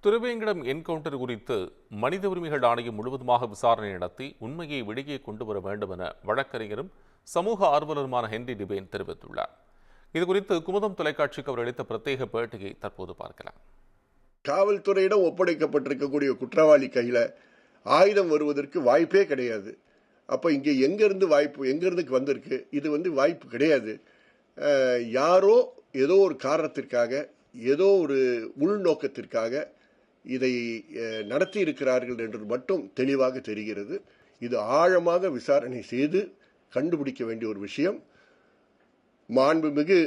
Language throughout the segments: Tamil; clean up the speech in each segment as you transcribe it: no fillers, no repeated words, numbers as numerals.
திருவேங்கடம் என்கவுண்டர் குறித்து மனித உரிமைகள் ஆணையம் முழுவதுமாக விசாரணை நடத்தி உண்மையை வெளியே கொண்டு வர வேண்டும் என வழக்கறிஞரும் சமூக ஆர்வலருமான ஹென்றி டிபேன் தெரிவித்துள்ளார். இதுகுறித்து குமுதம் தொலைக்காட்சிக்கு அவர் அளித்த பிரத்யேக பேட்டியை தற்போது பார்க்கலாம். காவல்துறையிடம் ஒப்படைக்கப்பட்டிருக்கக்கூடிய குற்றவாளி கையில ஆயுதம் வருவதற்கு வாய்ப்பே கிடையாது. அப்ப இங்க எங்கிருந்து வந்திருக்கு? இது வாய்ப்பு கிடையாது. யாரோ ஏதோ ஒரு காரணத்திற்காக, ஏதோ ஒரு உள்நோக்கத்திற்காக இதை நடத்தி இருக்கிறார்கள் என்று மட்டும் தெளிவாக தெரிகிறது. இது ஆழமாக விசாரணை செய்து கண்டுபிடிக்க வேண்டிய ஒரு விஷயம். மாண்புமிகு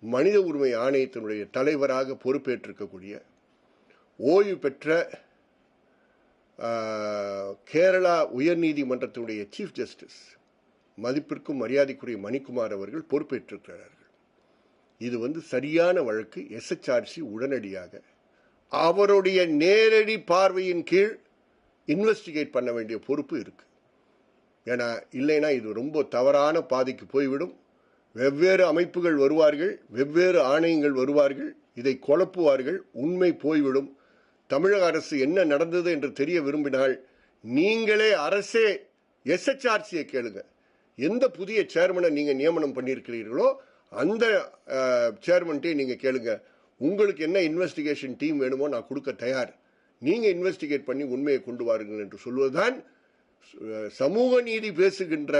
மனித உரிமை ஆணையத்தினுடைய தலைவராக பொறுப்பேற்றிருக்கக்கூடிய ஓய்வு பெற்ற கேரளா உயர்நீதிமன்றத்தினுடைய சீஃப் ஜஸ்டிஸ் மதிப்பிற்கும் மரியாதைக்குரிய மணிக்குமார் அவர்கள் பொறுப்பேற்றிருக்கிறார்கள். இது சரியான வழக்கு. SHRC உடனடியாக அவருடைய நேரடி பார்வையின் கீழ் இன்வெஸ்டிகேட் பண்ண வேண்டிய பொறுப்பு இருக்கு. ஏன்னா இல்லைன்னா இது ரொம்ப தவறான பாதைக்கு போய்விடும். வெவ்வேறு அமைப்புகள் வருவார்கள், வெவ்வேறு ஆணையங்கள் வருவார்கள், இதை குழப்புவார்கள், உண்மை போய்விடும். தமிழக அரசு என்ன நடந்தது என்று தெரிய விரும்பினால் நீங்களே அரசே SHRCயை கேளுங்க. எந்த புதிய சேர்மனை நீங்க நியமனம் பண்ணியிருக்கிறீர்களோ அந்த சேர்மன்ட்டே நீங்க கேளுங்க. உங்களுக்கு என்ன இன்வெஸ்டிகேஷன் டீம் வேணுமோ நான் கொடுக்க தயார். நீங்க இன்வெஸ்டிகேட் பண்ணி உண்மையை கொண்டு வாருங்கள் என்று சொல்வதுதான் சமூக நீதி பேசுகின்ற,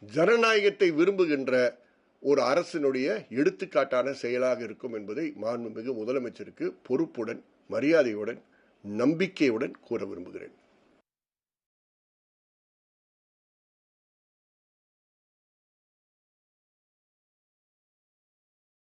ஜனநாயகத்தை விரும்புகின்ற ஒரு அரசினுடைய எடுத்துக்காட்டான செயலாக இருக்கும் என்பதை மாண்புமிகு முதலமைச்சருக்கு பொறுப்புடன், மரியாதையுடன், நம்பிக்கையுடன் கூற விரும்புகிறேன்.